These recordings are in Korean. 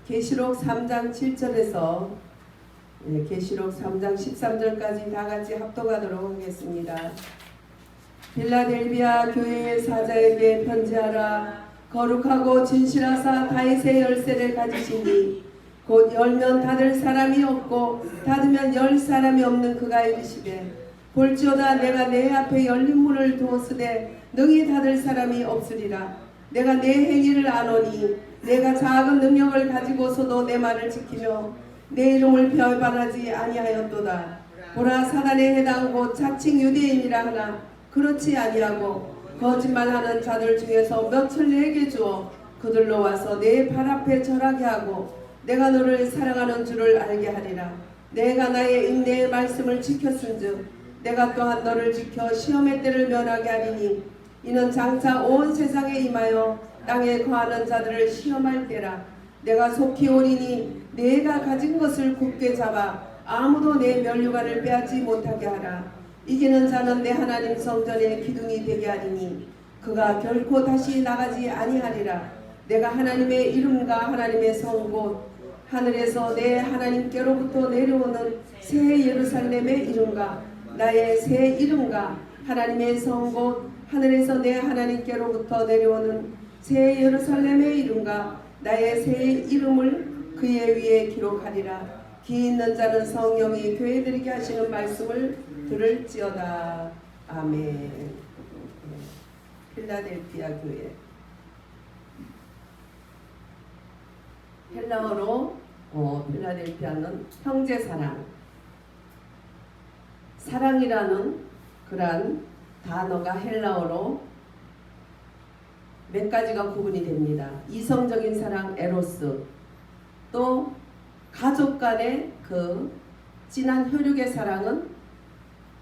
계시록 3장 7절에서 계시록 3장 13절까지 다 같이 합독하도록 하겠습니다. 필라델비아 교회의 사자에게 편지하라. 거룩하고 진실하사 다윗의 열쇠를 가지시니 곧 열면 닫을 사람이 없고 닫으면 열 사람이 없는 그가 이르시되 볼지어다 내가 내 앞에 열린 문을 두었으되 능히 닫을 사람이 없으리라. 내가 내 행위를 아노니 내가 작은 능력을 가지고서도 내 말을 지키며 내 이름을 배반하지 아니하였도다. 보라 사단에 해당 곧 자칭 유대인이라 하나 그렇지 아니하고 거짓말하는 자들 중에서 몇을 내게 주어 그들로 와서 내 발 앞에 절하게 하고 내가 너를 사랑하는 줄을 알게 하리라. 내가 나의 인내의 말씀을 지켰은즉 내가 또한 너를 지켜 시험의 때를 면하게 하리니 이는 장차 온 세상에 임하여 땅에 거하는 자들을 시험할 때라. 내가 속히 오리니 내가 가진 것을 굳게 잡아 아무도 내 면류관을 빼앗지 못하게 하라. 이기는 자는 내 하나님 성전의 기둥이 되게 하리니 그가 결코 다시 나가지 아니하리라. 내가 하나님의 이름과 하나님의 성 곧 하늘에서 내 하나님께로부터 내려오는 새 예루살렘의 이름과 나의 새 이름과 하나님의 성 곧 하늘에서 내 하나님께로부터 내려오는 새 예루살렘의 이름과 나의 새 이름을 그의 위에 기록하리라. 기 있는 자는 성령이 교회들에게 하시는 말씀을 들을지어다. 아멘. 필라델피아 교회. 헬라어로 필라델피아는 형제사랑, 사랑이라는 그러한 단어가 헬라어로 몇 가지가 구분이 됩니다. 이성적인 사랑 에로스, 또 가족 간의 그 진한 혈육의 사랑은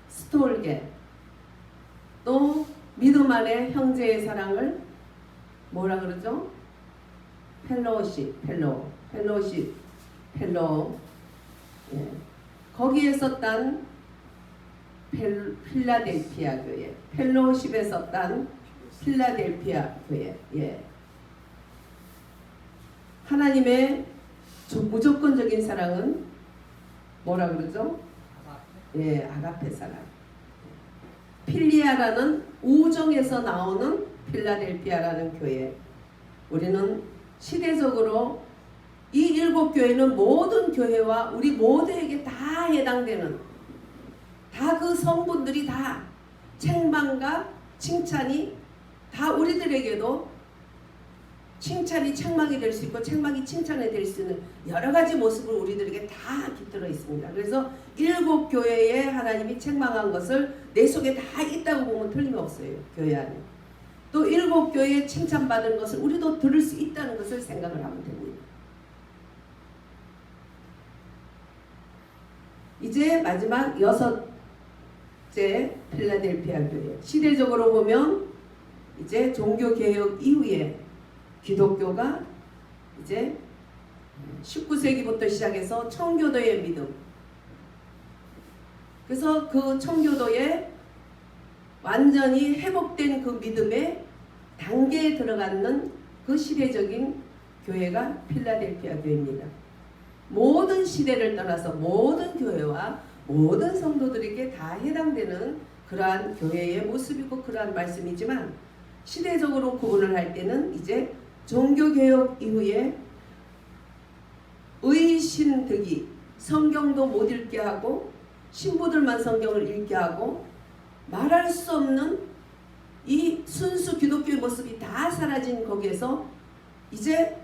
스톨게, 또 믿음 안의 형제의 사랑을 뭐라 그러죠? 펠로우십. 예. 거기에서 딴 필라델피아 교회, 펠로우십에서 딴 필라델피아 교회. 예. 하나님의 무조건적인 사랑은 뭐라 그러죠? 예, 아가페 사랑. 필리아라는 우정에서 나오는 필라델피아라는 교회. 우리는 시대적으로 이 일곱 교회는 모든 교회와 우리 모두에게 다 해당되는, 다 그 성분들이 다 책망과 칭찬이 다 우리들에게도 칭찬이 책망이 될 수 있고 책망이 칭찬이 될 수 있는 여러 가지 모습을 우리들에게 다 깃들어 있습니다. 그래서 일곱 교회에 하나님이 책망한 것을 내 속에 다 있다고 보면 틀림없어요. 교회 안에. 또 일곱 교회에 칭찬받은 것을 우리도 들을 수 있다는 것을 생각을 하면 됩니다. 이제 마지막 여섯째 필라델피아 교회. 시대적으로 보면 이제 종교개혁 이후에 기독교가 이제 19세기부터 시작해서 청교도의 믿음, 그래서 그 청교도에 완전히 회복된 그 믿음의 단계에 들어가는 그 시대적인 교회가 필라델피아 교회입니다. 모든 시대를 떠나서 모든 교회와 모든 성도들에게 다 해당되는 그러한 교회의 모습이고 그러한 말씀이지만, 시대적으로 구분을 할 때는 이제 종교개혁 이후에 의신득이 성경도 못 읽게 하고 신부들만 성경을 읽게 하고 말할 수 없는 이 순수 기독교의 모습이 다 사라진 거기에서 이제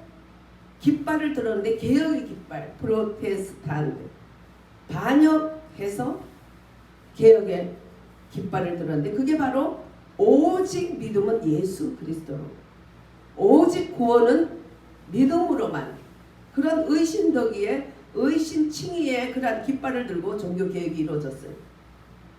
깃발을 들었는데, 개혁의 깃발, 프로테스탄트 반역해서 개혁의 깃발을 들었는데, 그게 바로 오직 믿음은 예수 그리스도로, 오직 구원은 믿음으로만, 그런 의심덕이에 의심칭의의 그런 깃발을 들고 종교개혁이 이루어졌어요.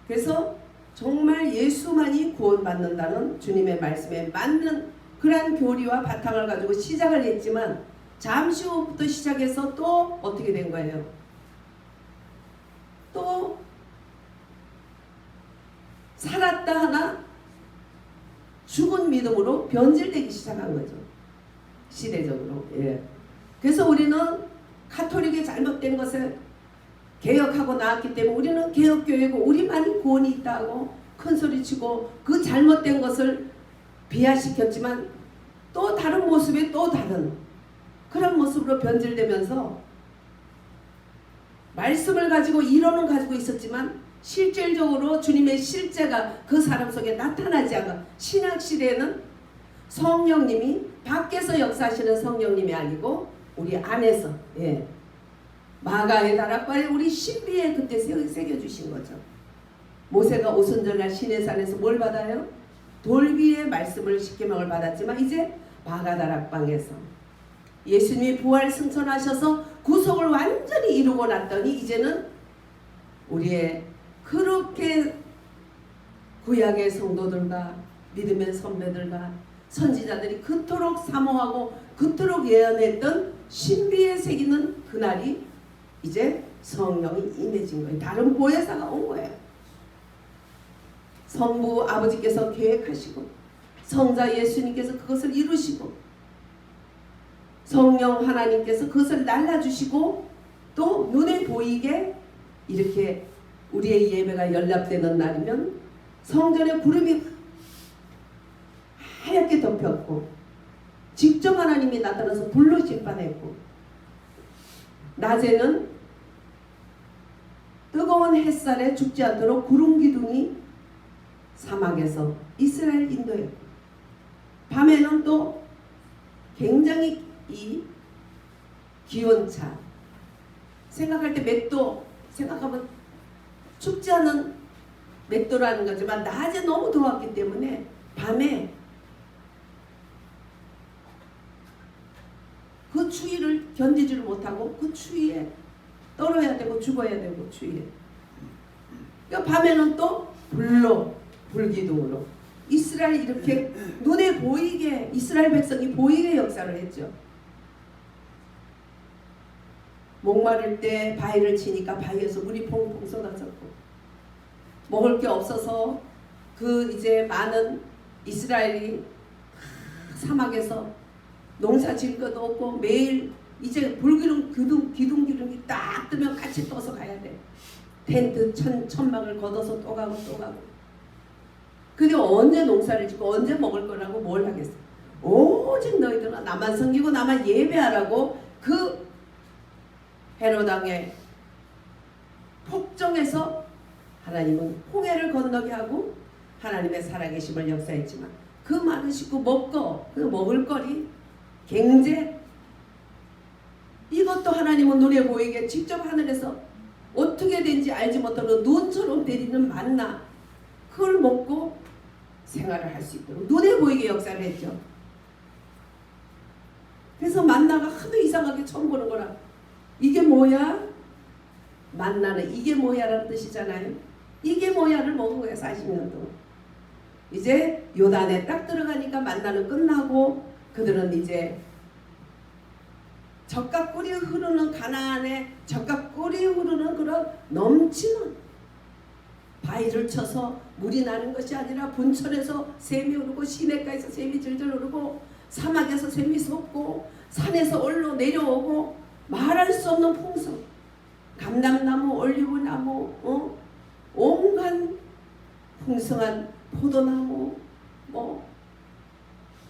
그래서 정말 예수만이 구원받는다는 주님의 말씀에 맞는 그러한 교리와 바탕을 가지고 시작을 했지만, 잠시 후부터 시작해서 또 어떻게 된 거예요? 또 살았다 하나 죽은 믿음으로 변질되기 시작한 거죠. 시대적으로. 예. 그래서 우리는 가톨릭의 잘못된 것을 개혁하고 나왔기 때문에 우리는 개혁교회고 우리만이 구원이 있다고 큰소리치고 그 잘못된 것을 비하시켰지만 또 다른 모습에 또 다른 그런 모습으로 변질되면서 말씀을 가지고 이론은 가지고 있었지만 실질적으로 주님의 실제가 그 사람 속에 나타나지 않아. 신약시대에는 성령님이 밖에서 역사하시는 성령님이 아니고 우리 안에서, 예, 마가의 다락방에 우리 신비에 그때 새겨주신 거죠. 모세가 오순절날 시내산에서 뭘 받아요? 돌비의 말씀을 십계명을 받았지만 이제 마가 다락방에서 예수님이 부활 승천하셔서 구속을 완전히 이루고 났더니 이제는 우리의 그렇게 구약의 성도들과 믿음의 선배들과 선지자들이 그토록 사모하고 그토록 예언했던 신비에 새기는 그날이 이제 성령이 임해진 거예요. 다른 보혜사가 온 거예요. 성부 아버지께서 계획하시고 성자 예수님께서 그것을 이루시고 성령 하나님께서 그것을 날라주시고 또 눈에 보이게 이렇게 우리의 예배가 연락되는 날이면 성전에 구름이 하얗게 덮였고 직접 하나님이 나타나서 불로 심판했고 낮에는 뜨거운 햇살에 죽지 않도록 구름 기둥이 사막에서 이스라엘 인도했고 밤에는 또 굉장히 이 기온차 생각할 때 몇 도 생각하면 춥지 않은 몇 도라는 거지만 낮에 너무 더웠기 때문에 밤에 그 추위를 견디지를 못하고 그 추위에 떨어야 되고 죽어야 되고 추위에 그러니까 밤에는 또 불로 불기둥으로 이스라엘 이렇게 눈에 보이게 이스라엘 백성이 보이게 역사를 했죠. 목마를 때 바위를 치니까 바위에서 물이 퐁퐁 쏟아졌고 먹을 게 없어서 그 이제 많은 이스라엘이 사막에서 농사 질 것도 없고 매일 이제 불기둥 기둥이 딱 뜨면 같이 떠서 가야 돼. 텐트 천막을 걷어서 또 가고 또 가고. 근데 언제 농사를 짓고 언제 먹을 거라고 뭘 하겠어. 오직 너희들은 나만 섬기고 나만 예배하라고 그 헤롯 왕의 폭정에서 하나님은 홍해를 건너게 하고 하나님의 살아계심을 역사했지만 그 많은 식구 먹고 그 먹을 거리 경제 이것도 하나님은 눈에 보이게 직접 하늘에서 어떻게 된지 알지 못하는 눈처럼 내리는 만나 그걸 먹고 생활을 할 수 있도록 눈에 보이게 역사를 했죠. 그래서 만나가 하도 이상하게 처음 보는 거라 이게 뭐야? 만나는 이게 뭐야 라는 뜻이잖아요. 이게 뭐야를 먹은 거야 40년 동안. 이제 요단에 딱 들어가니까 만나는 끝나고 그들은 이제 젖과 꿀이 흐르는 가나안에 젖과 꿀이 흐르는 그런 넘치는 바위를 쳐서 물이 나는 것이 아니라 분천에서 샘이 오르고 시냇가에서 샘이 질질 오르고 사막에서 샘이 솟고 산에서 올라 내려오고 말할 수 없는 풍성 감람나무 올리브나무 온갖 풍성한 포도나무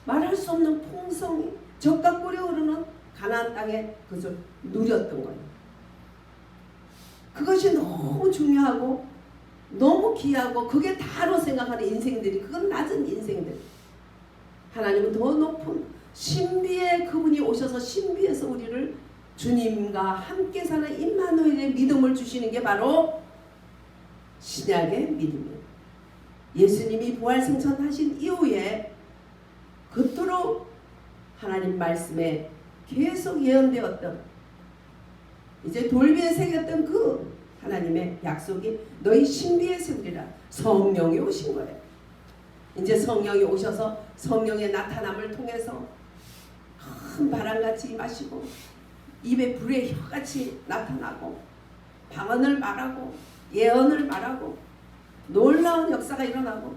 말할 수 없는 풍성이 젖과 꿀이 흐르는 가나안 땅에 그것을 누렸던 거예요. 그것이 너무 중요하고 너무 귀하고 그게 다로 생각하는 인생들이 그건 낮은 인생들. 하나님은 더 높은 신비의 그분이 오셔서 신비에서 우리를 주님과 함께 사는 임마누엘의 믿음을 주시는 게 바로 신약의 믿음이에요. 예수님이 부활승천하신 이후에 그토록 하나님 말씀에 계속 예언되었던 이제 돌비에 새겼던 그 하나님의 약속이 너희 신비에 세우리라. 성령이 오신 거예요. 이제 성령이 오셔서 성령의 나타남을 통해서 큰 바람같이 임하시고 입에 불의 혀같이 나타나고 방언을 말하고 예언을 말하고 놀라운 역사가 일어나고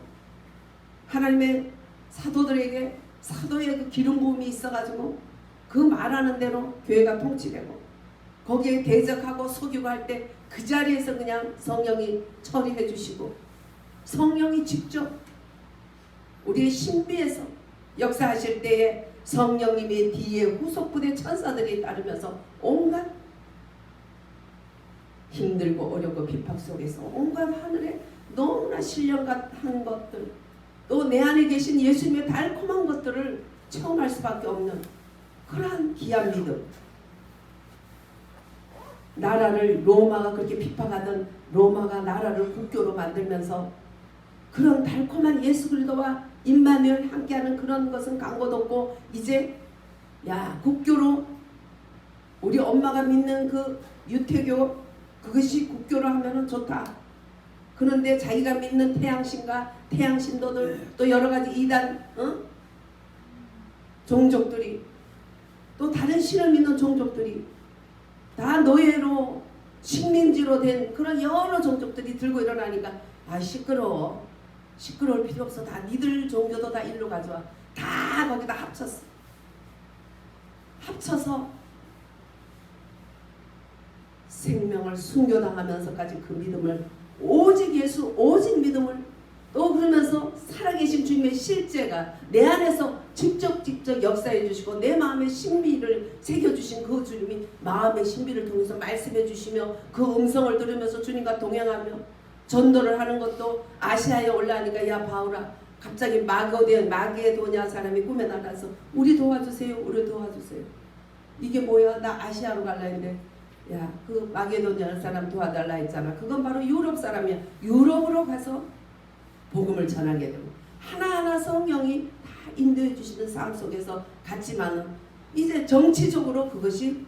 하나님의 사도들에게 사도의 그 기름 부음이 있어가지고 그 말하는 대로 교회가 통치되고 거기에 대적하고 속이고 할 때 그 자리에서 그냥 성령이 처리해 주시고 성령이 직접 우리의 신비에서 역사하실 때에 성령님의 뒤에 후속부대 천사들이 따르면서 온갖 힘들고 어렵고 비팍 속에서 온갖 하늘에 너무나 신령한 것들 또 내 안에 계신 예수님의 달콤한 것들을 체험할 수밖에 없는 그러한 귀한 믿음. 나라를 로마가 그렇게 비판하던 로마가 나라를 국교로 만들면서 그런 달콤한 예수 그리스도와 임마누엘 함께하는 그런 것은 강고도 없고 이제 야 국교로 우리 엄마가 믿는 그 유태교 그것이 국교로 하면은 좋다. 그런데 자기가 믿는 태양신과 태양신도들 또 여러가지 이단 종족들이 또 다른 신을 믿는 종족들이 다 노예로 식민지로 된 그런 여러 종족들이 들고 일어나니까 아 시끄러워. 시끄러울 필요 없어. 다 니들 종교도 다 일로 가져와. 다 거기다 합쳤어. 합쳐서 생명을 순교당하면서까지 그 믿음을 오직 예수 오직 믿음을 또 그러면서 살아계신 주님의 실제가 내 안에서 직접 역사해 주시고 내 마음의 신비를 새겨주신 그 주님이 마음의 신비를 통해서 말씀해 주시며 그 음성을 들으면서 주님과 동행하며 전도를 하는 것도 아시아에 올라가니까 야 바울아 갑자기 마게도냐 사람이 꿈에 나타나서 우리 도와주세요 우리 도와주세요. 이게 뭐야 나 아시아로 갈라 했는데 야 그 마게도냐 사람 도와달라 했잖아. 그건 바로 유럽 사람이야. 유럽으로 가서 복음을 전하게 되고 하나하나 성령이 다 인도해 주시는 삶 속에서 갔지만은 이제 정치적으로 그것이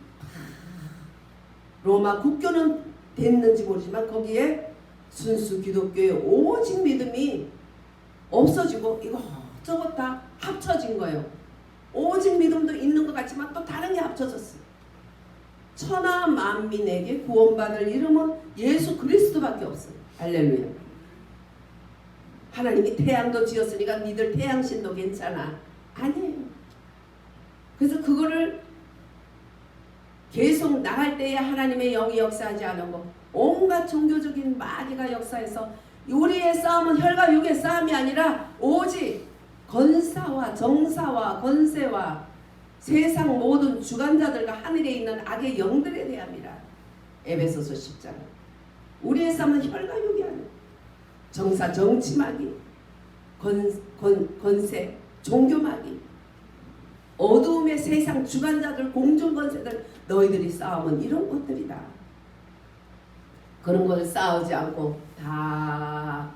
로마 국교는 됐는지 모르지만 거기에 순수 기독교의 오직 믿음이 없어지고 이거 저것 다 합쳐진 거예요. 오직 믿음도 있는 것 같지만 또 다른 게 합쳐졌어요. 천하 만민에게 구원받을 이름은 예수 그리스도밖에 없어요. 할렐루야. 하나님이 태양도 지었으니까 니들 태양신도 괜찮아. 아니에요. 그래서 그거를 계속 나갈 때에 하나님의 영이 역사하지 않고 온갖 종교적인 마귀가 역사해서 우리의 싸움은 혈과 육의 싸움이 아니라 오직 권사와 정사와 권세와 세상 모든 주관자들과 하늘에 있는 악의 영들에 대함이라. 에베소서 10장. 우리의 싸움은 혈과 육이 아니라 정사, 정치 마귀, 권세, 종교 마귀, 어두움의 세상 주관자들, 공중 권세들 너희들이 싸움은 이런 것들이다. 그런 걸 싸우지 않고 다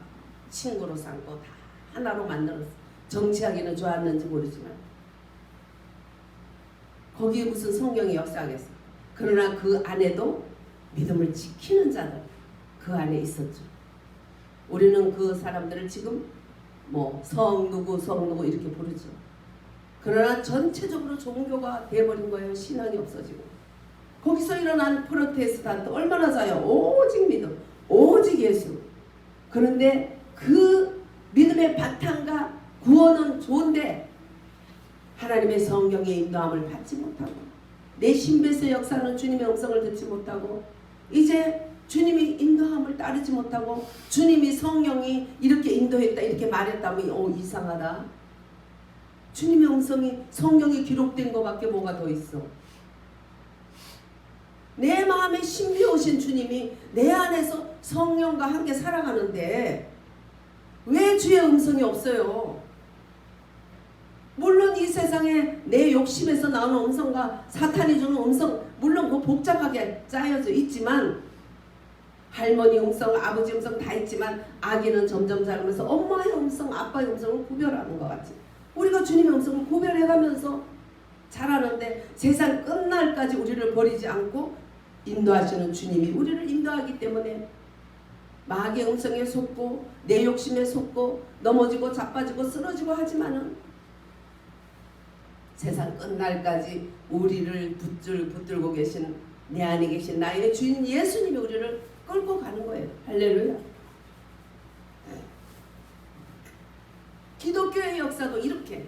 친구로 삼고 다 하나로 만들었어. 정치하기는 좋았는지 모르지만 거기에 무슨 성경이 역사하겠어. 그러나 그 안에도 믿음을 지키는 자들 그 안에 있었죠. 우리는 그 사람들을 지금 뭐 성누구 이렇게 부르죠. 그러나 전체적으로 종교가 돼버린 거예요. 신앙이 없어지고 거기서 일어난 프로테스탄트 얼마나 자요. 오직 믿음 오직 예수. 그런데 그 믿음의 바탕과 구원은 좋은데 하나님의 성경의 인도함을 받지 못하고 내 신비에서 역사하는 주님의 음성을 듣지 못하고 이제 주님이 인도함을 따르지 못하고 주님이 성령이 이렇게 인도했다 이렇게 말했다면 이상하다. 주님의 음성이 성경에 기록된 것밖에 뭐가 더 있어. 내 마음에 신비오신 주님이 내 안에서 성령과 함께 살아가는데 왜 주의 음성이 없어요? 물론 이 세상에 내 욕심에서 나오는 음성과 사탄이 주는 음성 물론 그 복잡하게 짜여져 있지만 할머니 음성, 아버지 음성 다 있지만 아기는 점점 자라면서 엄마의 음성, 아빠의 음성을 구별하는 것 같지. 우리가 주님의 음성을 구별해가면서 자라는데 세상 끝날까지 우리를 버리지 않고 인도하시는 주님이 우리를 인도하기 때문에 마귀의 음성에 속고 내 욕심에 속고 넘어지고 자빠지고 쓰러지고 하지만은 세상 끝날까지 우리를 붙들고 계신 내 안에 계신 나의 주인 예수님이 우리를 끌고 가는 거예요. 할렐루야. 기독교의 역사도 이렇게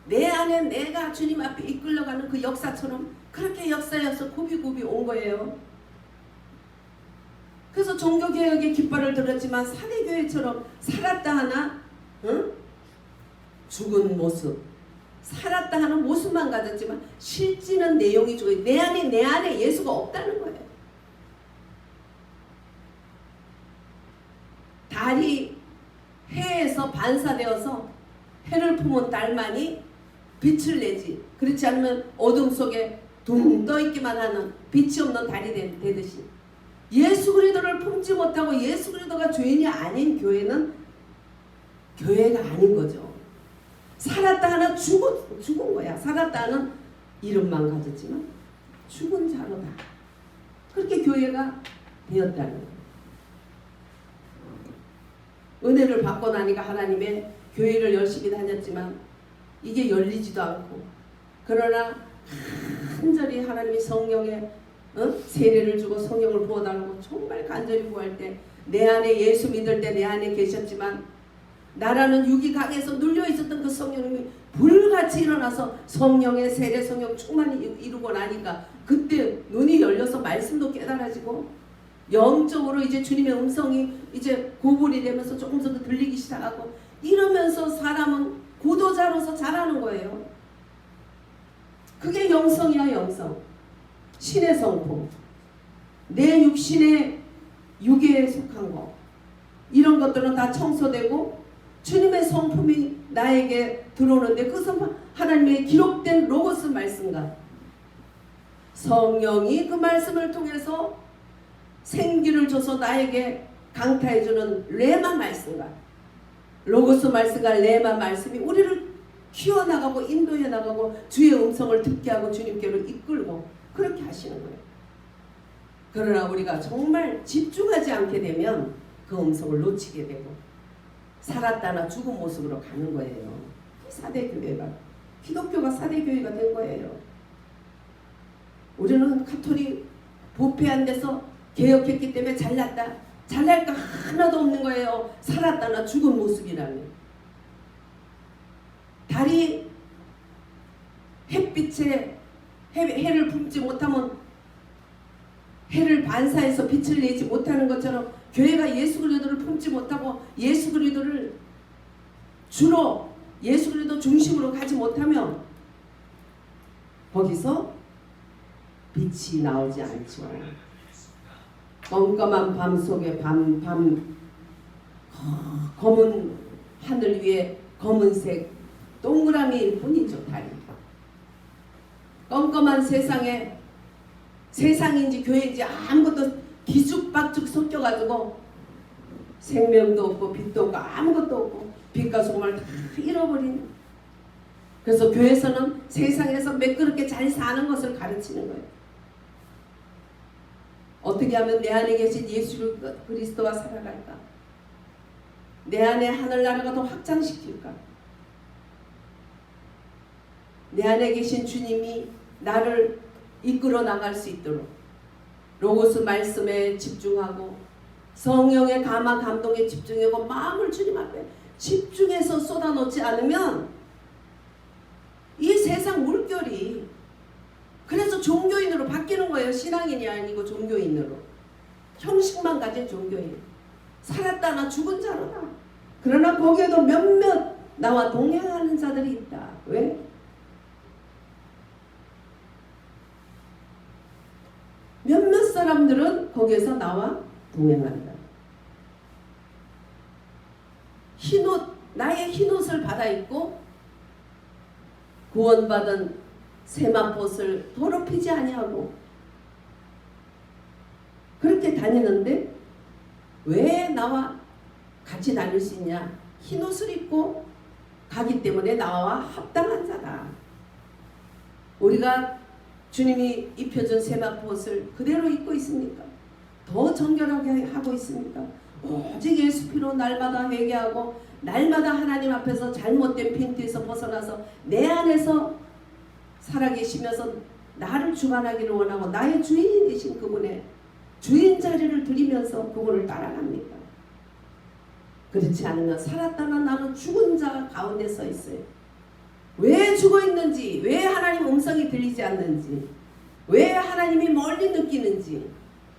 내 안에 내가 주님 앞에 이끌려가는 그 역사처럼 그렇게 역사여서 굽이굽이 온 거예요. 그래서 종교개혁의 깃발을 들었지만 사대교회처럼 살았다 하나 응? 죽은 모습, 살았다 하는 모습만 가졌지만 실제는 내용이 죽어요. 내 안에 예수가 없다는 거예요. 달이 해에서 반사되어서 해를 품은 달만이 빛을 내지, 그렇지 않으면 어둠 속에 둥 떠있기만 하는 빛이 없는 달이 되듯이 예수 그리스도를 품지 못하고 예수 그리스도가 죄인이 아닌 교회는 교회가 아닌 거죠. 살았다 하나 죽은 거야. 살았다 하는 이름만 가졌지만 죽은 자로다. 그렇게 교회가 되었다는 거예요. 은혜를 받고 나니까 하나님의 교회를 열심히 다녔지만 이게 열리지도 않고, 그러나 간절히 하나님이 성령의 세례를 주고 성령을 부어달라고 정말 간절히 구할 때, 내 안에 예수 믿을 때 내 안에 계셨지만 나라는 육이 강해서 눌려있었던 그 성령님이 불같이 일어나서 성령의 세례, 성령 충만히 이루고 나니까 그때 눈이 열려서 말씀도 깨달아지고 영적으로 이제 주님의 음성이 이제 고분이 되면서 조금씩 더 들리기 시작하고, 이러면서 사람은 구도자로서 자라는 거예요. 그게 영성이야. 영성, 신의 성품, 내 육신의 육에 속한 거, 이런 것들은 다 청소되고 주님의 성품이 나에게 들어오는데, 그 성품 하나님의 기록된 로고스 말씀과 성령이 그 말씀을 통해서 생기를 줘서 나에게 강타해주는 레마 말씀과 로고스 말씀과 레마 말씀이 우리를 키워나가고 인도해 나가고 주의 음성을 듣게 하고 주님께로 이끌고 그렇게 하시는 거예요. 그러나 우리가 정말 집중하지 않게 되면 그 음성을 놓치게 되고 살았다나 죽은 모습으로 가는 거예요. 사대교회가, 기독교가 사대교회가 된 거예요. 우리는 가톨릭 부패 안 돼서 개혁했기 때문에 잘났다, 잘날 거 하나도 없는 거예요. 살았다나 죽은 모습이라면. 달이 햇빛에 해를 품지 못하면 해를 반사해서 빛을 내지 못하는 것처럼 교회가 예수 그리스도를 품지 못하고 예수 그리스도를 주로 예수 그리스도 중심으로 가지 못하면 거기서 빛이 나오지 않죠. 깜깜한 밤 속에 검은 하늘 위에 검은색 동그라미일 뿐이죠. 달이 깜깜한 세상에, 세상인지 교회인지 아무것도 기죽박죽 섞여가지고 생명도 없고 빛도 없고 아무것도 없고 빛과 소금을 다 잃어버린, 그래서 교회에서는 세상에서 매끄럽게 잘 사는 것을 가르치는 거예요. 어떻게 하면 내 안에 계신 예수 그리스도와 살아갈까? 내 안에 하늘나라가 더 확장시킬까? 내 안에 계신 주님이 나를 이끌어 나갈 수 있도록 로고스 말씀에 집중하고 성령의 감화 감동에 집중하고 마음을 주님 앞에 집중해서 쏟아놓지 않으면 이 세상 물결이, 그래서 종교인으로 바뀌는 거예요. 신앙인이 아니고 종교인으로, 형식만 가진 종교인. 살았다나 죽은 자로다. 그러나 거기에도 몇몇 나와 동행하는 자들이 있다. 왜? 몇몇 사람들은 거기에서 나와 동행한다. 흰옷, 나의 흰옷을 받아 입고 구원받은 세마포를 더럽히지 아니하고 그렇게 다니는데 왜 나와 같이 다닐 수 있냐? 흰옷을 입고 가기 때문에 나와 합당한 자다. 우리가 주님이 입혀준 세마포를 그대로 입고 있습니까? 더 정결하게 하고 있습니까? 오직 예수 피로 날마다 회개하고 날마다 하나님 앞에서 잘못된 빈티에서 벗어나서 내 안에서 살아계시면서 나를 주관하기를 원하고 나의 주인이 되신 그분의 주인 자리를 드리면서 그분을 따라갑니다. 그렇지 않으면 살았다가 나는 죽은 자 가운데 서 있어요. 왜 죽어 있는지, 왜 하나님 음성이 들리지 않는지, 왜 하나님이 멀리 느끼는지,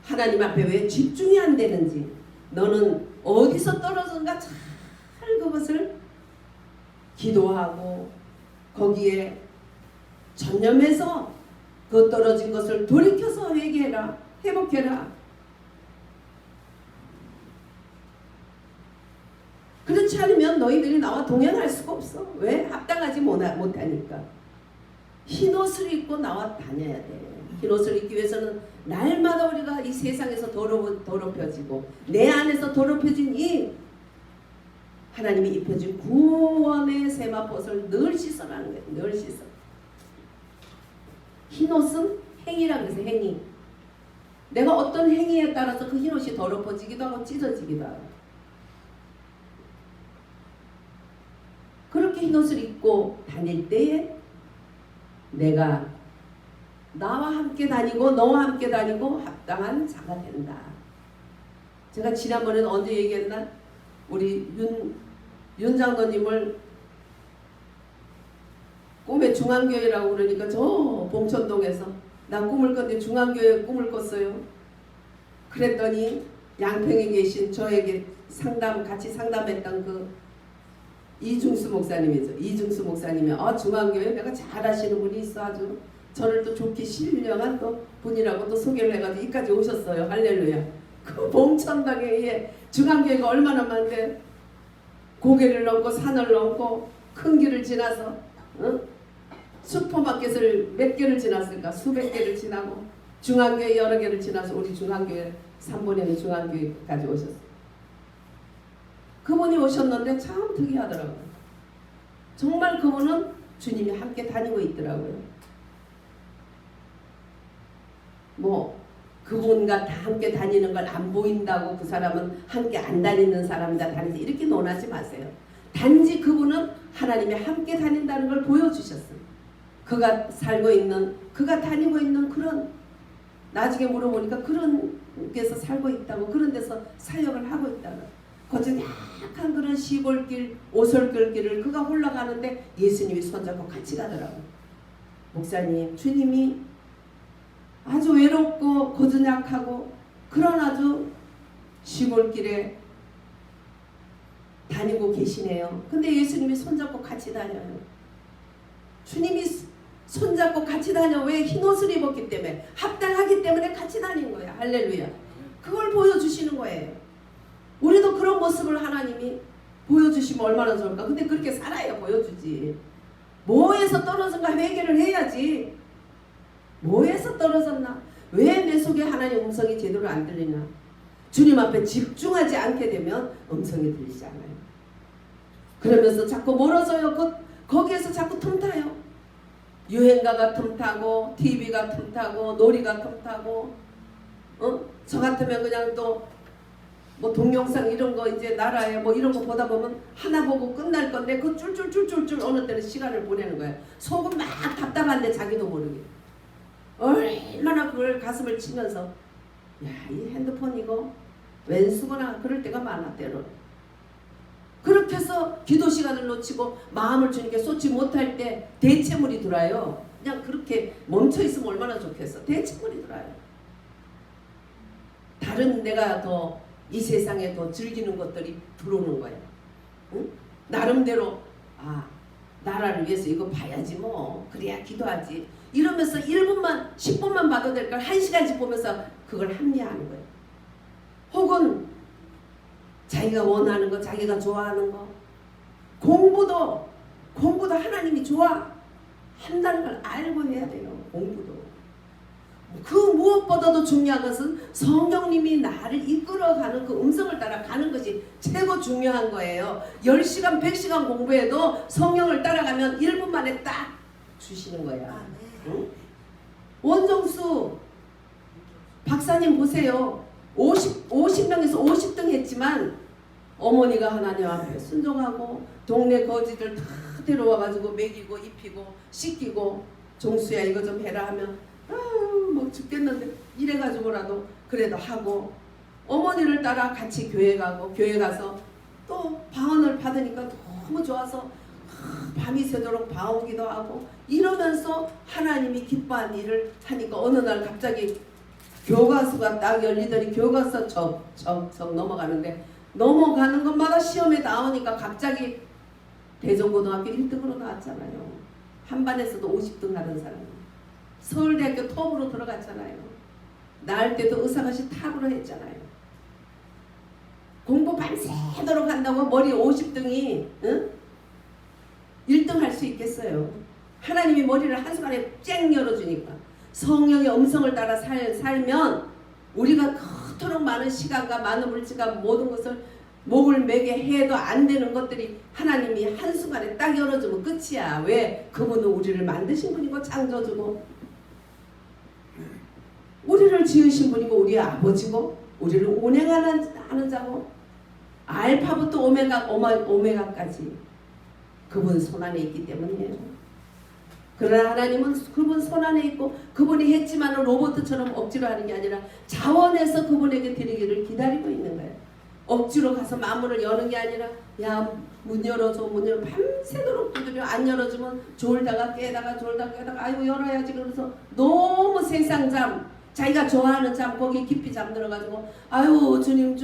하나님 앞에 왜 집중이 안 되는지, 너는 어디서 떨어졌는가 잘 그것을 기도하고 거기에 전념해서 그 떨어진 것을 돌이켜서 회개해라, 회복해라. 그렇지 않으면 너희들이 나와 동행할 수가 없어. 왜? 합당하지 못하니까. 흰옷을 입고 나와 다녀야 돼. 흰옷을 입기 위해서는 날마다 우리가 이 세상에서 더럽혀지고 내 안에서 더럽혀진 이 하나님이 입혀준 구원의 세마포를 늘 씻어라는 거예요. 늘 씻어. 흰옷은 행위라고 해서 행위. 내가 어떤 행위에 따라서 그 흰옷이 더럽어지기도 하고 찢어지기도 하고. 그렇게 흰옷을 입고 다닐 때에 내가 나와 함께 다니고 너와 함께 다니고 합당한 자가 된다. 제가 지난번에는 언제 얘기했나? 우리 윤 장로님을 꿈에 중앙교회라고 그러니까 저 봉천동에서 나 꿈을 꿨는데 중앙교회 꿈을 꿨어요. 그랬더니 양평에 계신 저에게 같이 상담했던 그 이중수 목사님이죠. 이중수 목사님이 중앙교회 내가 잘하시는 분이 있어. 아주 저를 또 좋게 신령한 또 분이라고 또 소개를 해가지고 여기까지 오셨어요. 할렐루야. 그 봉천동에 중앙교회가 얼마나 많은데 고개를 넘고 산을 넘고 큰 길을 지나서 슈퍼마켓을 몇 개를 지났을까? 수백 개를 지나고 중앙교회 여러 개를 지나서 우리 중앙교회 3번에는 중앙교회까지 오셨어요. 그분이 오셨는데 참 특이하더라고요. 정말 그분은 주님이 함께 다니고 있더라고요. 뭐 그분과 다 함께 다니는 걸 안 보인다고 그 사람은 함께 안 다니는 사람이다 다니지 이렇게 논하지 마세요. 단지 그분은 하나님이 함께 다닌다는 걸 보여주셨어요. 그가 살고 있는, 그가 다니고 있는 그런, 나중에 물어보니까 그런 데서 살고 있다고, 그런 데서 사역을 하고 있다고. 거저 약한 그런 시골길, 오솔길을 그가 올라가는데 예수님이 손잡고 같이 가더라고요. 목사님, 주님이 아주 외롭고 고즈넉하고 그런 아주 시골길에 다니고 계시네요. 근데 예수님이 손잡고 같이 다녀요. 주님이 손잡고 같이 다녀. 왜? 흰옷을 입었기 때문에, 합당하기 때문에 같이 다닌 거야. 할렐루야. 그걸 보여주시는 거예요. 우리도 그런 모습을 하나님이 보여주시면 얼마나 좋을까. 근데 그렇게 살아야 보여주지. 뭐에서 떨어진가 회개를 해야지. 뭐에서 떨어졌나? 왜 내 속에 하나님 음성이 제대로 안 들리나? 주님 앞에 집중하지 않게 되면 음성이 들리지 않아요. 그러면서 자꾸 멀어져요. 거기에서 자꾸 틈타요. 유행가가 틈타고 TV가 틈타고 놀이가 틈타고 저 같으면 그냥 또 뭐 동영상 이런 거 이제 나라에 뭐 이런 거 보다 보면 하나 보고 끝날 건데 그 쫄쫄쫄쫄쫄 어느 때는 시간을 보내는 거예요. 속은 막 답답한데 자기도 모르게 얼마나 그걸 가슴을 치면서 야, 이 핸드폰 이거 웬 수거나 그럴 때가 많아. 때로는 그렇게 해서 기도 시간을 놓치고 마음을 주님께 쏟지 못할 때 대체물이 들어요. 그냥 그렇게 멈춰 있으면 얼마나 좋겠어. 대체물이 들어요. 다른 내가 더 이 세상에 더 즐기는 것들이 들어오는 거예요. 응? 나름대로 나라를 위해서 이거 봐야지 뭐. 그래야 기도하지. 이러면서 1분만 10분만 봐도 될 걸 1시간씩 보면서 그걸 합리화하는 거예요. 혹은 자기가 원하는 거, 자기가 좋아하는 거, 공부도 하나님이 좋아한다는 걸 알고 해야 돼요. 공부도. 그 무엇보다도 중요한 것은 성령님이 나를 이끌어가는 그 음성을 따라 가는 것이 최고 중요한 거예요. 10시간, 100시간 공부해도 성령을 따라가면 1분 만에 딱 주시는 거야. 응? 원정수 박사님 보세요. 50명에서 50등 했지만 어머니가 하나님 앞에 순종하고 동네 거지들 다 데려와가지고 먹이고 입히고 씻기고 종수야 이거 좀 해라 하면 뭐 죽겠는데 이래가지고라도 그래도 하고 어머니를 따라 같이 교회 가고 교회 가서 또 방언을 받으니까 너무 좋아서 밤이 새도록 봐오기도 하고 이러면서 하나님이 기뻐한 일을 하니까 어느 날 갑자기 교과서가 딱 열리더니 교과서 적 넘어가는데 넘어가는 것마다 시험에 나오니까 갑자기 대전고등학교 1등으로 나왔잖아요. 한반에서도 50등 하던 사람. 서울대학교 톱으로 들어갔잖아요. 나을 때도 의사가시 탑으로 했잖아요. 공부 밤새도록 한다고 머리 50등이 응? 1등 할 수 있겠어요. 하나님이 머리를 한순간에 쨍 열어주니까 성령의 음성을 따라 살면 우리가 그토록 많은 시간과 많은 물질과 모든 것을 목을 매게 해도 안 되는 것들이 하나님이 한순간에 딱 열어주면 끝이야. 왜? 그분은 우리를 만드신 분이고 창조주고 우리를 지으신 분이고 우리의 아버지고 우리를 운행하는 자고 알파부터 오메가까지 그분 손안에 있기 때문이에요. 그러나 하나님은 그분 손안에 있고 그분이 했지만 로봇처럼 억지로 하는 게 아니라 자원해서 그분에게 드리기를 기다리고 있는 거예요. 억지로 가서 마문을 여는 게 아니라 야 문 열어줘 문 열어 밤새도록 두드려 안 열어주면 졸다가 깨다가 아이고 열어야지 그러면서 너무 세상 잠 자기가 좋아하는 잠 거기 깊이 잠들어가지고 아유 주님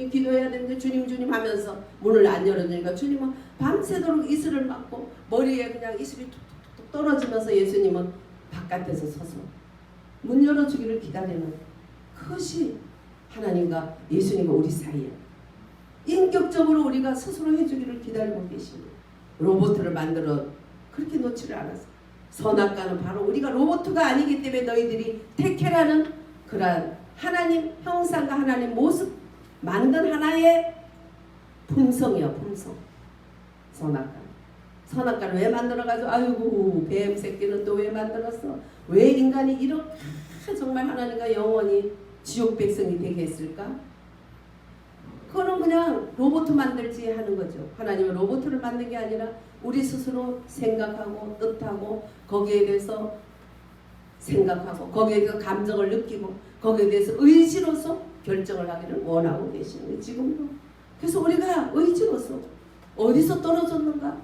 기도해야 되는데 주님 하면서 문을 안 열어주니까 주님은 밤새도록 이슬을 맞고 머리에 그냥 이슬이 툭툭툭 떨어지면서 예수님은 바깥에서 서서 문 열어주기를 기다리는 그것이 하나님과 예수님과 우리 사이에 인격적으로 우리가 스스로 해주기를 기다리고 계시는 로봇을 만들어 그렇게 놓지를 않았어. 선악과는 바로 우리가 로봇가 아니기 때문에 너희들이 택해라는 그러한 하나님 형상과 하나님 모습 만든 하나의 품성이야. 품성. 선악과는 왜 만들어가지고 아이고 뱀 새끼는 또 왜 만들었어? 왜 인간이 이렇게 정말 하나님과 영원히 지옥 백성이 되게 했을까? 그거는 그냥 로봇 만들지 하는 거죠. 하나님은 로봇을 만든 게 아니라 우리 스스로 생각하고 뜻하고 거기에 대해서 생각하고 거기에 대해서 감정을 느끼고 거기에 대해서 의지로서 결정을 하기를 원하고 계시는 거예요. 지금도. 그래서 우리가 의지로서 어디서 떨어졌는가?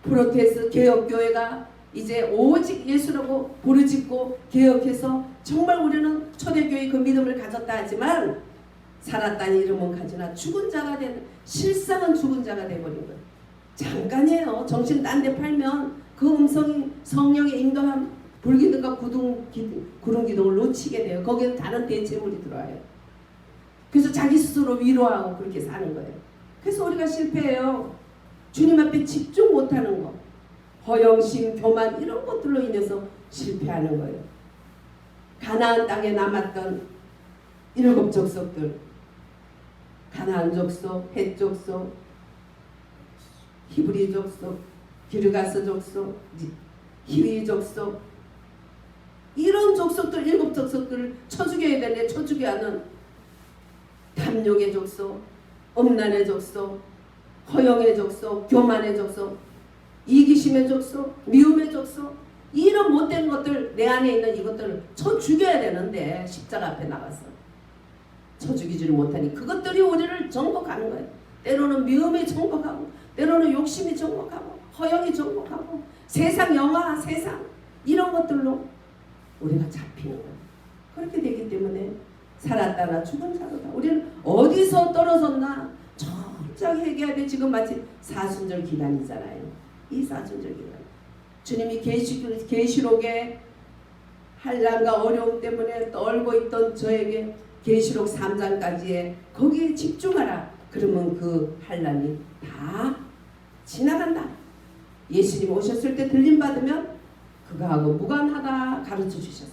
프로테스 개혁교회가 이제 오직 예수라고 부르짖고 개혁해서 정말 우리는 초대교회 그 믿음을 가졌다 하지만 살았다는 이름은 가지나 죽은 자가 된 실상은 죽은 자가 되어버린 거예요. 잠깐이에요. 정신 딴 데 팔면 그 음성이 성령의 인도함 불기둥과 구름기둥을 놓치게 돼요. 거기는 다른 대체물이 들어와요. 그래서 자기 스스로 위로하고 그렇게 사는 거예요. 그래서 우리가 실패해요. 주님 앞에 집중 못하는 거 허영심, 교만 이런 것들로 인해서 실패하는 거예요. 가나안 땅에 남았던 7 족속들 가나안 족속, 헷 족속, 히브리 족속, 기르가스 족속, 히위 족속 이런 족속들 7 족속들을 쳐 죽여야 되는데 쳐 죽여야 하는 탐욕의 족속, 음란의 족속, 허영의 족속, 교만의 족속, 이기심의 족속, 미움의 족속 이런 못된 것들 내 안에 있는 이것들을 쳐 죽여야 되는데 십자가 앞에 나가서 쳐 죽이지를 못하니 그것들이 우리를 정복하는 거예요. 때로는 미움이 정복하고 때로는 욕심이 정복하고 허영이 정복하고 세상 영화 세상 이런 것들로 우리가 잡히는 거예요. 그렇게 되기 때문에 살았다나 죽은 자로다. 우리는 어디서 떨어졌나 철저히 얘기해야 돼. 지금 마치 사순절 기간이잖아요. 이 사순절 기간 주님이 계시록의 한란과 어려움 때문에 떨고 있던 저에게 계시록 3장까지의 거기에 집중하라. 그러면 그 한란이 다 지나간다. 예수님 오셨을 때 들림받으면 그거하고 무관하다 가르쳐 주셨어요.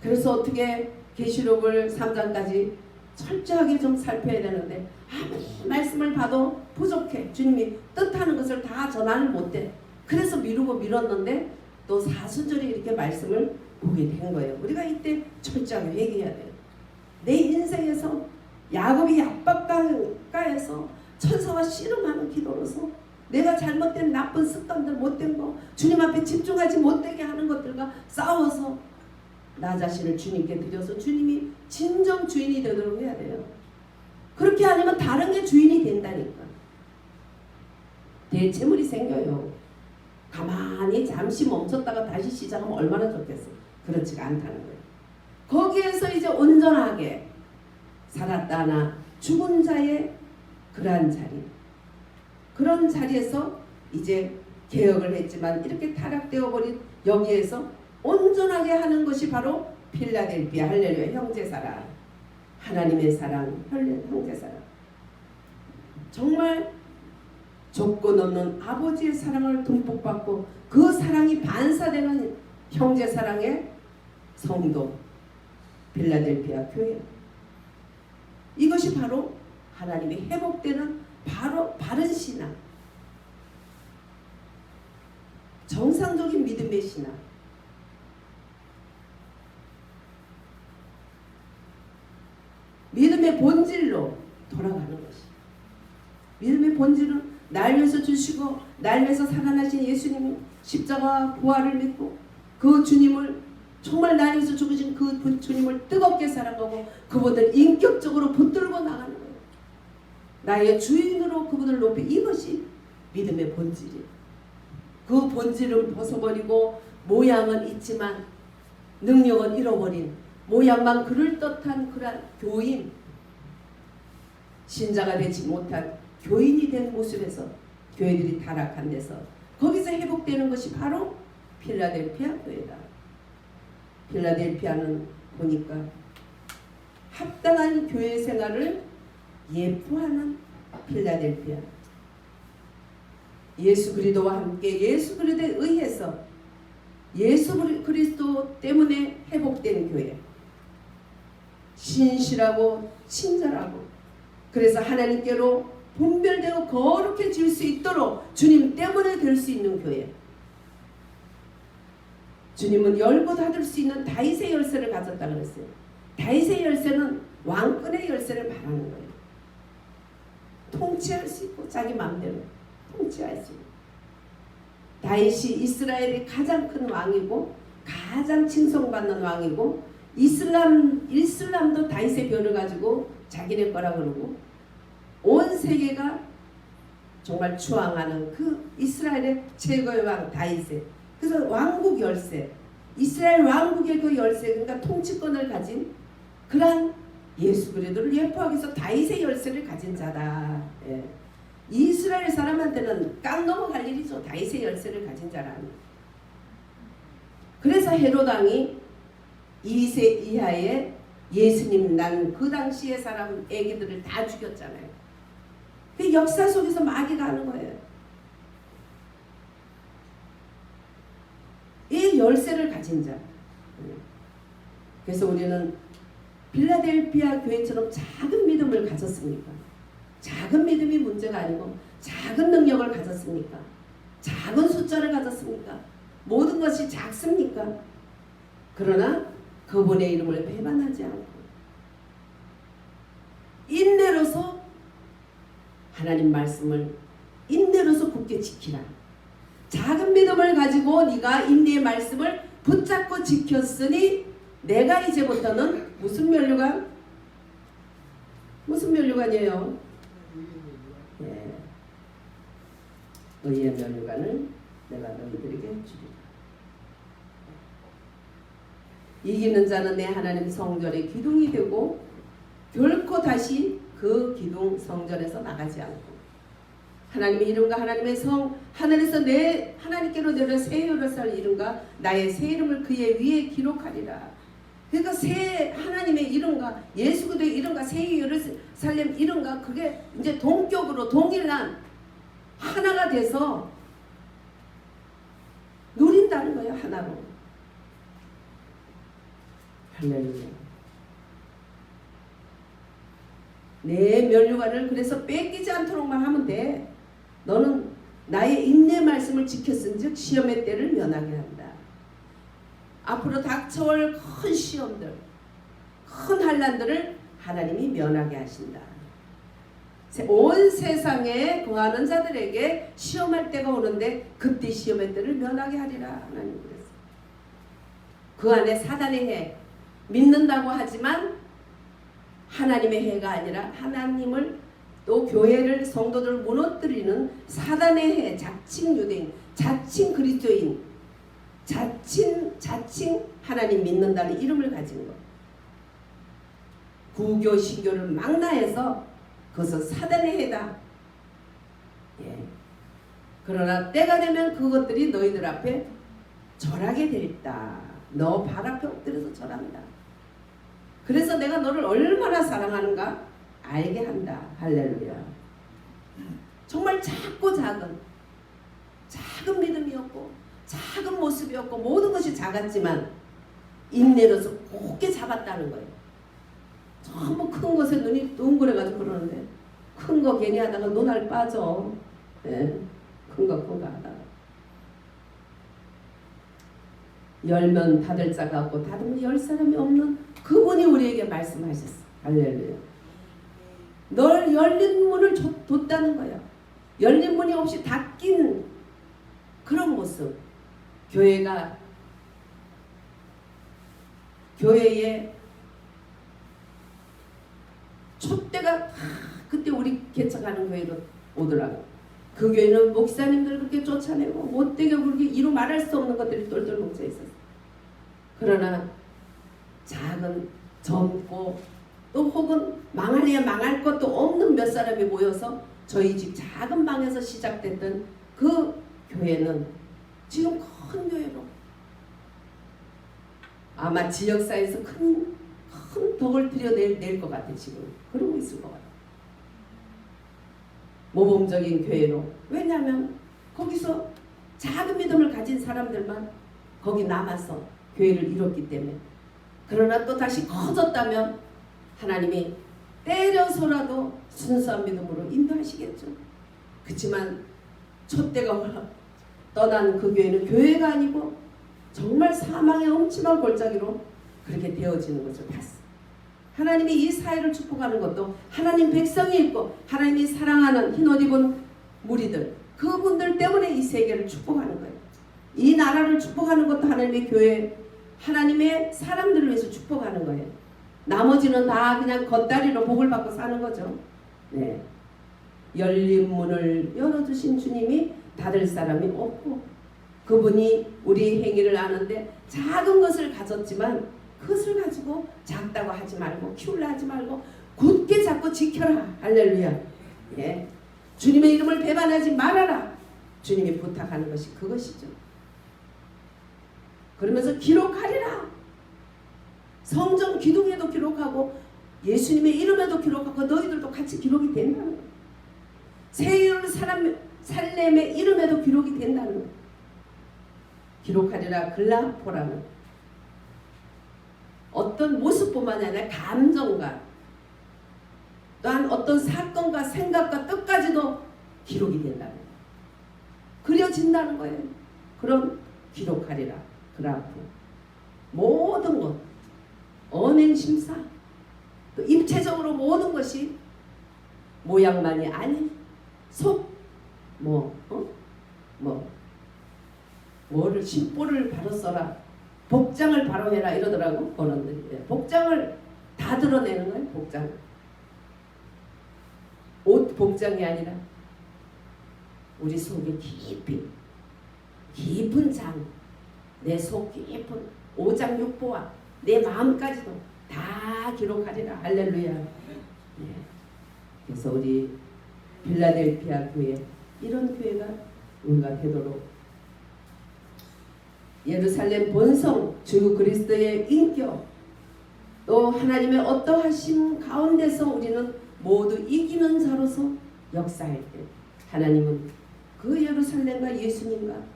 그래서 어떻게 계시록을 3장까지 철저하게 좀 살펴야 되는데 아무리 말씀을 봐도 부족해. 주님이 뜻하는 것을 다 전하는 못해. 그래서 미루고 미뤘는데 또 사순절에 이렇게 말씀을 보게 된 거예요. 우리가 이때 철저하게 회개해야 돼요. 내 인생에서 야곱이 압박가에서 천사와 씨름하는 기도로서 내가 잘못된 나쁜 습관들 못된 거 주님 앞에 집중하지 못되게 하는 것들과 싸워서 나 자신을 주님께 드려서 주님이 진정 주인이 되도록 해야 돼요. 그렇게 아니면 다른 게 주인이 된다니까. 대체물이 생겨요. 가만히 잠시 멈췄다가 다시 시작하면 얼마나 좋겠어. 그렇지가 않다는 거예요. 거기에서 이제 온전하게 살았다나 죽은 자의 그러한 자리, 그런 자리에서 이제 개혁을 했지만 이렇게 타락되어 버린 여기에서 온전하게 하는 것이 바로 필라델피아 할렐루야 형제사랑, 하나님의 사랑, 형제사랑. 정말 조건 없는 아버지의 사랑을 듬뿍 받고 그 사랑이 반사되는 형제사랑의 성도 필라델피아 교회. 이것이 바로 하나님이 회복되는 바로 바른 신앙, 정상적인 믿음의 신앙. 믿음의 본질로 돌아가는 것이. 믿음의 본질은 날 위해서 주시고 날 위해서 살아나신 예수님이 십자가 부활을 믿고 그 주님을 정말 날 위해서 죽으신 그 주님을 뜨겁게 사랑하고 그분을 인격적으로 붙들고 나가는 거예요. 나의 주인으로 그분을 높이. 이것이 믿음의 본질이에요. 그 본질은 벗어버리고 모양은 있지만 능력은 잃어버린, 모양만 그럴듯한 그런 교인, 신자가 되지 못한 교인이 된 모습에서 교회들이 타락한 데서 거기서 회복되는 것이 바로 필라델피아 교회다. 필라델피아는 보니까 합당한 교회 생활을 예포하는 필라델피아. 예수 그리스도와 함께 예수 그리스도에 의해서 예수 그리스도 때문에 회복된 교회. 신실하고 친절하고 그래서 하나님께로 분별되고 거룩해질 수 있도록 주님 때문에 될 수 있는 교회. 주님은 열고 닫을 수 있는 다윗의 열쇠를 가졌다 그랬어요. 다윗의 열쇠는 왕권의 열쇠를 말하는 거예요. 통치할 수 있고 자기 마음대로 통치할 수 있고. 다윗이 이스라엘의 가장 큰 왕이고 가장 칭송받는 왕이고 이슬람도 다윗의 별을 가지고 자기네 거라 그러고 온 세계가 정말 추앙하는 그 이스라엘의 최고의 왕 다윗의 그래서 왕국 열쇠, 이스라엘 왕국의 그 열쇠, 그러니까 통치권을 가진 그러한 예수 그리스도를 예포하기 위해서 다윗의 열쇠를 가진 자다. 예. 이스라엘 사람한테는 깡 넘어갈 일이죠. 다윗의 열쇠를 가진 자라는. 그래서 헤롯 왕이 2세 이하의 예수님 난 그 당시의 사람 애기들을 다 죽였잖아요. 그 역사 속에서 마귀가 하는 거예요. 이 열쇠를 가진 자. 그래서 우리는 필라델피아 교회처럼 작은 믿음을 가졌습니까? 작은 믿음이 문제가 아니고 작은 능력을 가졌습니까? 작은 숫자를 가졌습니까? 모든 것이 작습니까? 그러나 그분의 이름을 배반하지 않고 인내로서 하나님 말씀을 인내로서 굳게 지키라. 작은 믿음을 가지고 네가 인내의 말씀을 붙잡고 지켰으니 내가 이제부터는 무슨 면류관? 무슨 면류관이에요? 예. 의의 면류관을 내가 너희들에게 주리라. 이기는 자는 내 하나님 성전의 기둥이 되고 결코 다시 그 기둥 성전에서 나가지 않고 하나님의 이름과 하나님의 성 하늘에서 내 하나님께로 내려 새 예루살렘 이름과 나의 새 이름을 그의 위에 기록하리라. 그러니까 새 하나님의 이름과 예수 그리스도의 이름과 새 예루살렘 이름과 그게 이제 동격으로 동일한 하나가 돼서 누린다는 거예요. 하나로. 할렐루야. 내 면류관을 그래서 뺏기지 않도록만 하면 돼. 너는 나의 인내 말씀을 지켰은즉 시험의 때를 면하게 한다. 앞으로 닥쳐올 큰 시험들, 큰 환난들을 하나님이 면하게 하신다. 온 세상에 거하는 자들에게 시험할 때가 오는데 그때 시험의 때를 면하게 하리라. 하나님 그랬어. 그 안에 사단의 해 믿는다고 하지만 하나님의 해가 아니라 하나님을 또 교회를 성도들을 무너뜨리는 사단의 해, 자칭 유대인, 자칭 그리스도인, 자칭 하나님 믿는다는 이름을 가진 것. 구교 신교를 망라해서 그것은 사단의 해다. 예. 그러나 때가 되면 그것들이 너희들 앞에 절하게 되있다. 너 발 앞에 엎드려서 절한다. 그래서 내가 너를 얼마나 사랑하는가 알게 한다. 할렐루야. 정말 작고 작은 믿음이었고 작은 모습이었고 모든 것이 작았지만 인내로서 곱게 잡았다는 거예요. 전부 큰 것에 눈이 둥그래가지고 그러는데 큰 거 괜히 하다가 눈알 빠져. 네. 큰 거 하다가 열면 닫을 자가 없고 닫으면 열 사람이 없는 그분이 우리에게 말씀하셨어. 할렐루야. 널 열린 문을 뒀다는 거야. 열린 문이 없이 닫긴 그런 모습. 교회에 촛대가 그때 우리 개척하는 교회로 오더라고. 그 교회는 목사님들 그렇게 쫓아내고 못되게 그렇게 이루 말할 수 없는 것들이 똘똘 뭉쳐 있었어. 그러나 작은 젊고 또 혹은 망할래야 망할 것도 없는 몇 사람이 모여서 저희 집 작은 방에서 시작됐던 그 교회는 지금 큰 교회로 아마 지역사회에서 큰 덕을 들여낼 것 같아. 지금 그러고 있을 것 같아. 모범적인 교회로. 왜냐하면 거기서 작은 믿음을 가진 사람들만 거기 남아서 교회를 이뤘기 때문에. 그러나 또 다시 커졌다면 하나님이 때려서라도 순수한 믿음으로 인도하시겠죠. 그렇지만 촛대가 떠난 그 교회는 교회가 아니고 정말 사망의 엄침한 골짜기로 그렇게 되어지는 것을 봤어. 하나님이 이 사회를 축복하는 것도 하나님 백성이 있고 하나님이 사랑하는 흰옷 입은 무리들 그분들 때문에 이 세계를 축복하는 거예요. 이 나라를 축복하는 것도 하나님의 교회 하나님의 사람들을 위해서 축복하는 거예요. 나머지는 다 그냥 겉다리로 복을 받고 사는 거죠. 네. 열린 문을 열어주신 주님이 닫을 사람이 없고 그분이 우리의 행위를 아는데 작은 것을 가졌지만 그것을 가지고 작다고 하지 말고 키울라 하지 말고 굳게 잡고 지켜라. 할렐루야. 예. 주님의 이름을 배반하지 말아라. 주님이 부탁하는 것이 그것이죠. 그러면서 기록하리라. 성전 기둥에도 기록하고 예수님의 이름에도 기록하고 너희들도 같이 기록이 된다는 거예요. 새 예루살렘의 이름에도 기록이 된다는 거예요. 기록하리라. 글라포라는 어떤 모습뿐만 아니라 감정과 또한 어떤 사건과 생각과 뜻까지도 기록이 된다는 거예요. 그려진다는 거예요. 그럼 기록하리라. 그라프 모든 것 언행심사 또 입체적으로 모든 것이 모양만이 아닌 뭐를 심보를 바로 써라 복장을 바로 해라 이러더라고. 번원들이 복장을 다 드러내는 거예요. 복장 옷 복장이 아니라 우리 속에 깊은 장 내 속 깊은 오장육부와 내 마음까지도 다 기록하리라. 할렐루야. 네. 그래서 우리 필라델피아 교회 이런 교회가 우리가 되도록 예루살렘 본성 주 그리스도의 인격 또 하나님의 어떠하심 가운데서 우리는 모두 이기는 자로서 역사할 때 하나님은 그 예루살렘과 예수님과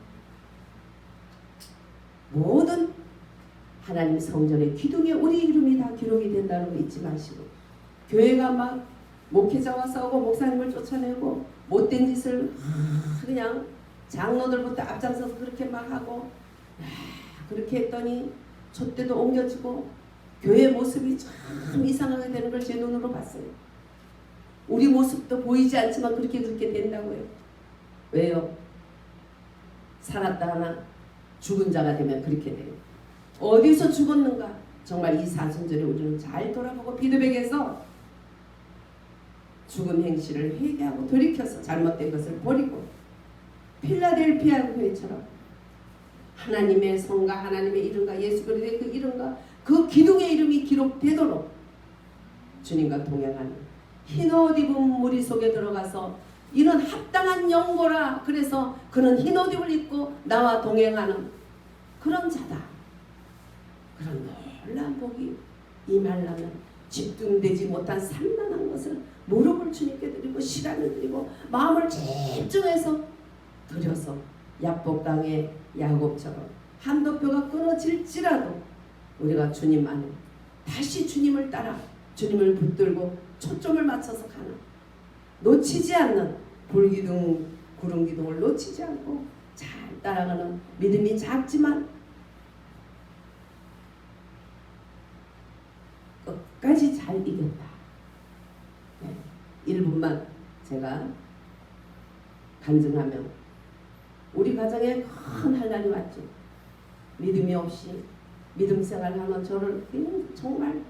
모든 하나님 성전의 기둥에 우리 이름이 다 기록이 된다는 거 잊지 마시고 교회가 막 목회자와 싸우고 목사님을 쫓아내고 못된 짓을 그냥 장로들부터 앞장서서 그렇게 막 하고 그렇게 했더니 촛대도 옮겨지고 교회 모습이 참 이상하게 되는 걸 제 눈으로 봤어요. 우리 모습도 보이지 않지만 그렇게 된다고요. 왜요? 살았다 하나 죽은 자가 되면 그렇게 돼요. 어디서 죽었는가? 정말 이 사순절에 우리는 잘 돌아보고 피드백해서 죽은 행실을 회개하고 돌이켜서 잘못된 것을 버리고 필라델피아 교회처럼 하나님의 성과 하나님의 이름과 예수 그리스도의 그 이름과 그 기둥의 이름이 기록되도록 주님과 동행하는 흰옷 입은 무리 속에 들어가서 이는 합당한 영고라. 그래서 그는 흰옷 입을 입고 나와 동행하는 그런 자다. 그런 놀라운 복이 임하려면 집중되지 못한 산만한 것을 무릎을 주님께 드리고 시간을 드리고 마음을 집중해서 드려서 야복강의 야곱처럼 한도표가 끊어질지라도 우리가 주님 안에 다시 주님을 따라 주님을 붙들고 초점을 맞춰서 가는 놓치지 않는 불기둥 구름기둥을 놓치지 않고 잘 따라가는 믿음이 작지만 끝까지 잘 이겼다. 네, 1분만 제가 간증하면 우리 가정에 큰 한란이 왔죠. 믿음이 없이 믿음 생활하는 저를 정말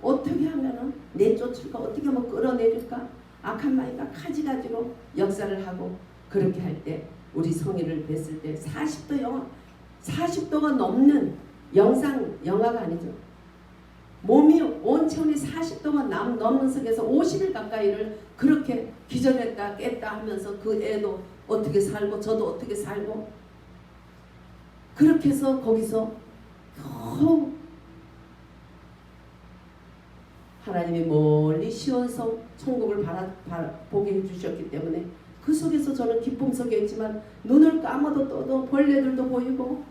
어떻게 하면은 내쫓을까, 어떻게 하면 끌어내릴까, 악한 마이가 가지가지로 역사를 하고 그렇게 할 때 우리 성의를 뵀을 때 40도가 넘는 영화가 아니죠. 몸이 온 체온이 40도가 넘는 속에서 50일 가까이를 그렇게 기절했다 깼다 하면서 그 애도 어떻게 살고 저도 어떻게 살고 그렇게 해서 거기서 겨우 하나님이 멀리 시온성 천국을 보게 해주셨기 때문에 그 속에서 저는 기쁨 속에 있지만 눈을 감아도 떠도 벌레들도 보이고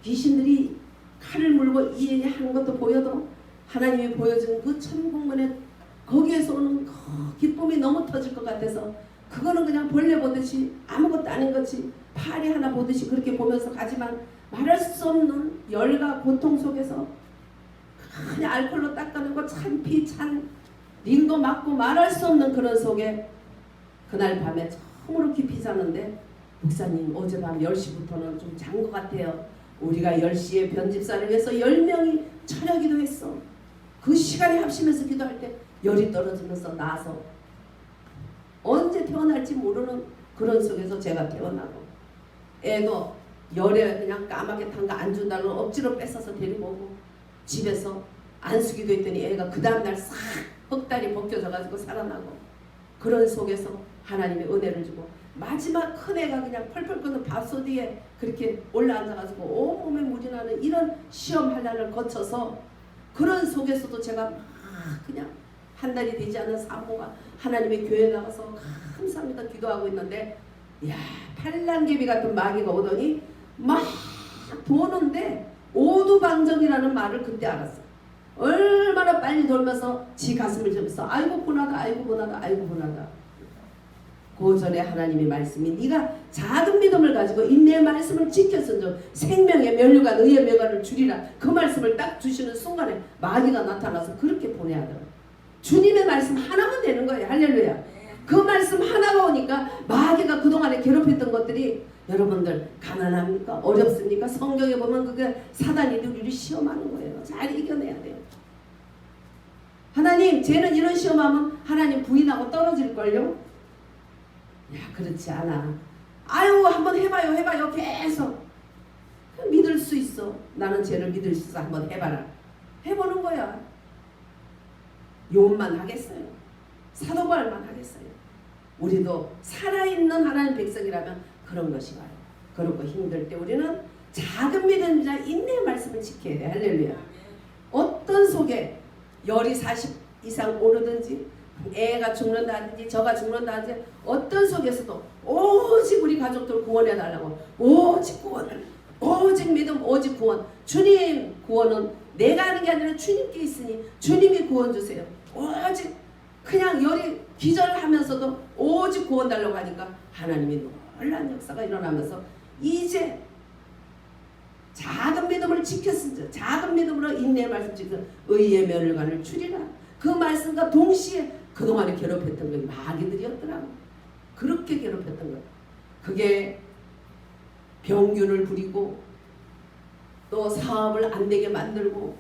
귀신들이 칼을 물고 이해하는 것도 보여도 하나님이 보여준 그 천국문에 거기에서 오는 그 기쁨이 너무 터질 것 같아서 그거는 그냥 벌레 보듯이 아무것도 아닌 것이 파리 하나 보듯이 그렇게 보면서 가지만 말할 수 없는 열과 고통 속에서 그냥 알코올로 닦아내고 찬 피, 찬 링거 맞고 말할 수 없는 그런 속에 그날 밤에 처음으로 깊이 자는데 목사님 어젯밤 10시부터는 좀 잔 것 같아요. 우리가 10시에 변집사를 위해서 10명이 철야 기도했어. 그 시간에 합심해서 기도할 때 열이 떨어지면서 나서 언제 태어날지 모르는 그런 속에서 제가 태어나고 애도 열에 그냥 까맣게 탄 거 안 준다고 억지로 뺏어서 데리고 오고 집에서 안수기도 했더니 애가 그 다음날 싹 흑달이 벗겨져가지고 살아나고 그런 속에서 하나님의 은혜를 주고 마지막 큰 애가 그냥 펄펄 끓는 밥솥 위에 그렇게 올라앉아가지고 온몸에 물이 나는 이런 시험 한란을 거쳐서 그런 속에서도 제가 막 그냥 한 달이 되지 않은 산모가 하나님의 교회에 나가서 감사합니다 기도하고 있는데 야 팔랑개비 같은 마귀가 오더니 막 도는데 오두방정이라는 말을 그때 알았어. 얼마나 빨리 돌면서 지 가슴을 잡면서 아이고 분하다 아이고 분하다 아이고 분하다. 그 전에 하나님의 말씀이 네가 작은 믿음을 가지고 인내의 말씀을 지켰으니 생명의 면류관 의의 면류관을 주리라. 그 말씀을 딱 주시는 순간에 마귀가 나타나서 그렇게 보내하더라. 주님의 말씀 하나면 되는 거예요. 할렐루야. 그 말씀 하나가 오니까 마귀가 그동안에 괴롭혔던 것들이 여러분들 가난합니까? 어렵습니까? 성경에 보면 그게 사단이 우리를 시험하는 거예요. 잘 이겨내야 돼요. 하나님 쟤는 이런 시험하면 하나님 부인하고 떨어질걸요? 야 그렇지 않아. 아유 한번 해봐요 계속 믿을 수 있어. 나는 쟤를 믿을 수 있어. 한번 해봐라. 해보는 거야. 요원만 하겠어요? 사도바울만 하겠어요? 우리도 살아있는 하나님 백성이라면 그런 것이 와요. 그렇고 힘들 때 우리는 작은 믿음이나 인내의 말씀을 지켜야 돼. 할렐루야. 어떤 속에 열이 40 이상 오르든지 애가 죽는다든지 저가 죽는다든지 어떤 속에서도 오직 우리 가족들 구원해달라고 오직 구원을 오직 믿음 오직 구원 주님 구원은 내가 하는 게 아니라 주님께 있으니 주님이 구원 주세요. 오직 그냥 열이 기절하면서도 오직 구원 달라고 하니까 하나님이 놀라운 역사가 일어나면서 이제 작은 믿음을 지켰으니 작은 믿음으로 인내의 말씀 지켜 의의 면류관을 주리라. 그 말씀과 동시에 그동안에 괴롭혔던 게 마귀들이었더라고. 그렇게 괴롭혔던 거. 그게 병균을 부리고 또 사업을 안 되게 만들고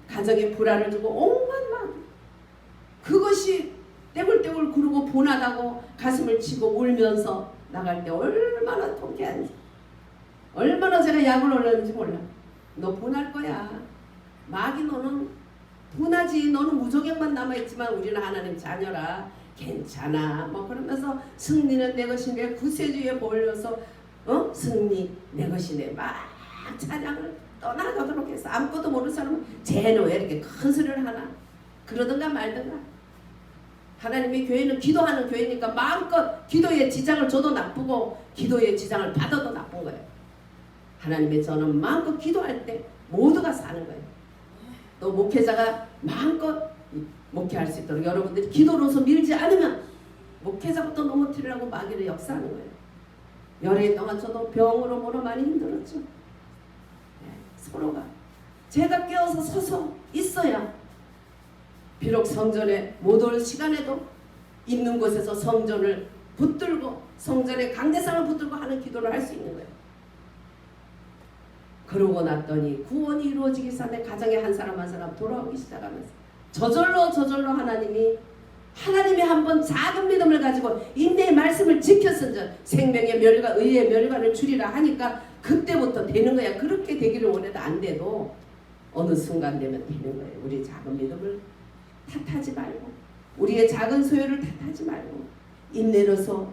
가정에 불안을 주고 온갖 마귀. 그것이 떼굴떼굴 구르고 분하다고 가슴을 치고 울면서 나갈 때 얼마나 통쾌한지, 얼마나 제가 약을 올렸는지 몰라. 너 분할 거야. 마귀 너는 분하지. 너는 무조건만 남아있지만 우리는 하나님 자녀라. 괜찮아. 뭐 그러면서 승리는 내 것이네. 구세주에 몰려서 승리 내 것이네. 막 찬양을 떠나가도록 해서 아무것도 모르는 사람은 제노에 이렇게 큰 소리를 하나 그러든가 말든가. 하나님의 교회는 기도하는 교회니까 마음껏 기도에 지장을 줘도 나쁘고 기도에 지장을 받아도 나쁜 거예요. 하나님의 저는 마음껏 기도할 때 모두가 사는 거예요. 또 목회자가 마음껏 목회할 수 있도록 여러분들이 기도로서 밀지 않으면 목회자부터 넘어뜨리려고 마귀를 역사하는 거예요. 열흘 동안 저도 병으로 뭐로 많이 힘들었죠. 서로가 제가 깨어서 서서 있어야 비록 성전에 못 올 시간에도 있는 곳에서 성전을 붙들고 성전의 강대상을 붙들고 하는 기도를 할 수 있는 거예요. 그러고 났더니 구원이 이루어지기 전에 가정에 한 사람 한 사람 돌아오기 시작하면서 저절로 하나님이 한번 작은 믿음을 가지고 인내의 말씀을 지켰은즉 생명의 멸과 의의 멸관을 주리라 하니까 그때부터 되는 거야. 그렇게 되기를 원해도 안 돼도 어느 순간 되면 되는 거예요. 우리 작은 믿음을 탓하지 말고 우리의 작은 소유를 탓하지 말고 인내로서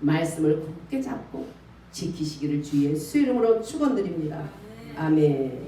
말씀을 굳게 잡고 지키시기를 주의 예수 이름으로 축원드립니다. 아멘.